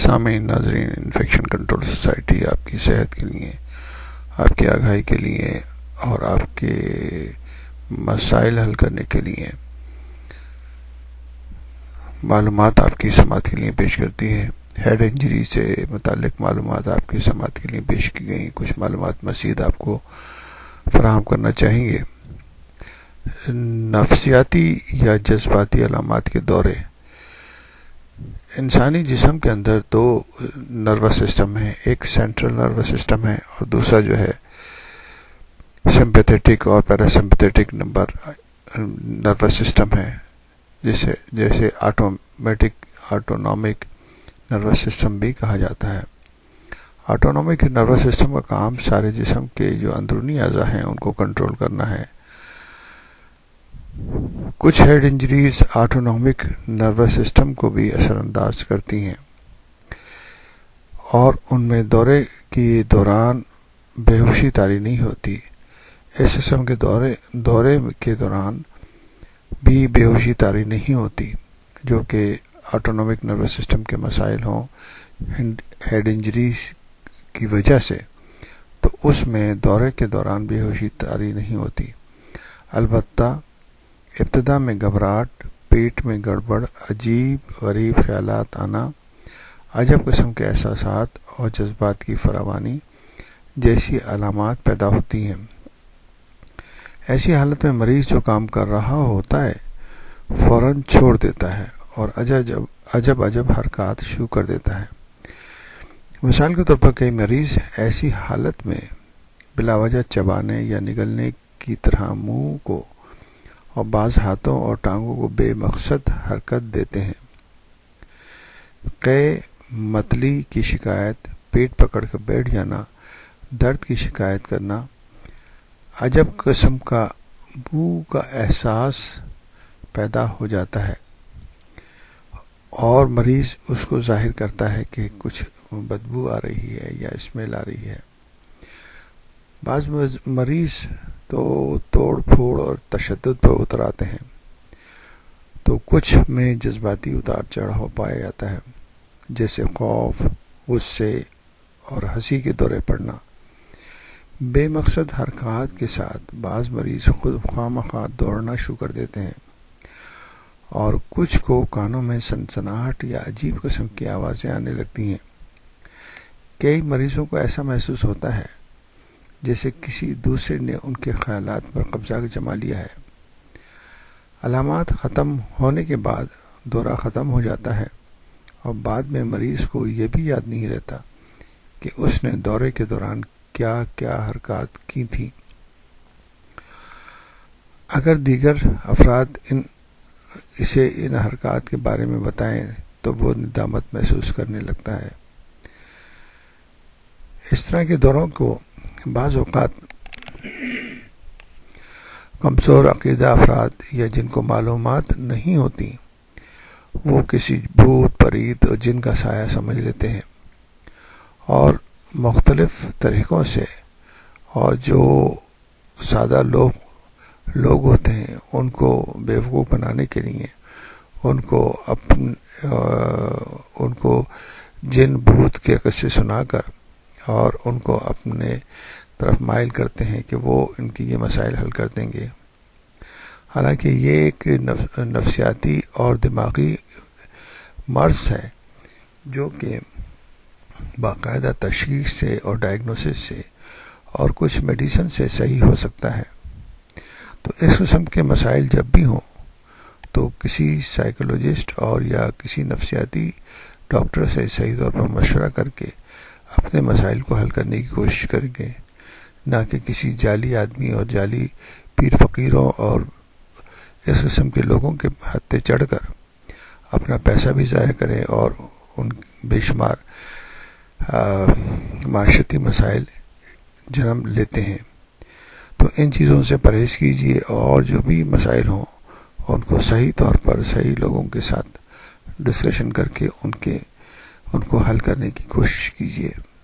سامعین ناظرین، infection control society آپ کی صحت کے لیے، آپ کی آگاہی کے لیے اور آپ کے مسائل حل کرنے کے لیے معلومات آپ کی سماعت کے لیے پیش کرتی ہے۔ ہیڈ انجری سے متعلق معلومات آپ کی سماعت کے لیے پیش کی گئی۔ کچھ معلومات مزید آپ کو فراہم کرنا چاہیں گے۔ نفسیاتی یا جذباتی علامات کے دورے۔ انسانی جسم کے اندر دو نروس سسٹم ہیں، ایک سینٹرل نروس سسٹم ہے اور دوسرا جو ہے سمپیتھیٹک اور پیراسمپیتھیٹک نروس سسٹم ہے، جیسے آٹونامک نروس سسٹم بھی کہا جاتا ہے۔ آٹونامک نروس سسٹم کا کام سارے جسم کے جو اندرونی اعضاء ہیں ان کو کنٹرول کرنا ہے۔ کچھ head injuries autonomic nervous system کو بھی اثر انداز کرتی ہیں اور ان میں دورے کے دوران بے ہوشی طاری نہیں ہوتی۔ اس قسم کے دورے کے دوران بھی بے ہوشی طاری نہیں ہوتی، جو کہ آٹونامک نروس سسٹم کے مسائل ہوں ہیڈ انجریز کی وجہ سے، تو اس میں دورے کے دوران بے ہوشی طاری نہیں ہوتی۔ البتہ ابتدا میں گھبراہٹ، پیٹ میں گڑبڑ، عجیب غریب خیالات آنا، عجب قسم کے احساسات اور جذبات کی فراوانی جیسی علامات پیدا ہوتی ہیں۔ ایسی حالت میں مریض جو کام کر رہا ہوتا ہے فوراً چھوڑ دیتا ہے اور عجب حرکات شروع کر دیتا ہے۔ مثال کے طور پر کئی مریض ایسی حالت میں بلا وجہ چبانے یا نگلنے کی طرح منہ کو اور بعض ہاتھوں اور ٹانگوں کو بے مقصد حرکت دیتے ہیں۔ متلی کی شکایت، پیٹ پکڑ کر بیٹھ جانا، درد کی شکایت کرنا، عجب قسم کا بو کا احساس پیدا ہو جاتا ہے اور مریض اس کو ظاہر کرتا ہے کہ کچھ بدبو آ رہی ہے یا اسمیل آ رہی ہے۔ بعض مریض تو توڑ پھوڑ اور تشدد پر اتر آتے ہیں، تو کچھ میں جذباتی اتار چڑھاؤ پایا جاتا ہے، جیسے خوف، غصے اور ہنسی کے دورے پڑنا۔ بے مقصد حرکات کے ساتھ بعض مریض خود خواہ دوڑنا شروع کر دیتے ہیں اور کچھ کو کانوں میں سنسناہٹ یا عجیب قسم کی آوازیں آنے لگتی ہیں۔ کئی مریضوں کو ایسا محسوس ہوتا ہے جیسے کسی دوسرے نے ان کے خیالات پر قبضہ جما لیا ہے۔ علامات ختم ہونے کے بعد دورہ ختم ہو جاتا ہے اور بعد میں مریض کو یہ بھی یاد نہیں رہتا کہ اس نے دورے کے دوران کیا کیا حرکات کی تھیں۔ اگر دیگر افراد اسے ان حرکات کے بارے میں بتائیں تو وہ ندامت محسوس کرنے لگتا ہے۔ اس طرح کے دوروں کو بعض اوقات کمزور عقیدہ افراد یا جن کو معلومات نہیں ہوتی وہ کسی بھوت پریت اور جن کا سایہ سمجھ لیتے ہیں اور مختلف طریقوں سے، اور جو سادہ لوگ ہوتے ہیں ان کو بیوقوف بنانے کے لیے ان کو جن بھوت کے قصے سنا کر اور ان کو اپنے طرف مائل کرتے ہیں کہ وہ ان کی یہ مسائل حل کر دیں گے۔ حالانکہ یہ ایک نفسیاتی اور دماغی مرض ہے جو کہ باقاعدہ تشخیص سے اور ڈائگنوسس سے اور کچھ میڈیسن سے صحیح ہو سکتا ہے۔ تو اس قسم کے مسائل جب بھی ہوں تو کسی سائیکولوجسٹ اور یا کسی نفسیاتی ڈاکٹر سے صحیح طور پر مشورہ کر کے اپنے مسائل کو حل کرنے کی کوشش کریں گے، نہ کہ کسی جعلی آدمی اور جعلی پیر فقیروں اور اس قسم کے لوگوں کے ہتھے چڑھ کر اپنا پیسہ بھی ضائع کریں اور ان بے شمار معاشرتی مسائل جنم لیتے ہیں۔ تو ان چیزوں سے پرہیز کیجیے اور جو بھی مسائل ہوں ان کو صحیح طور پر صحیح لوگوں کے ساتھ ڈسکشن کر کے ان کو حل کرنے کی کوشش کیجیے۔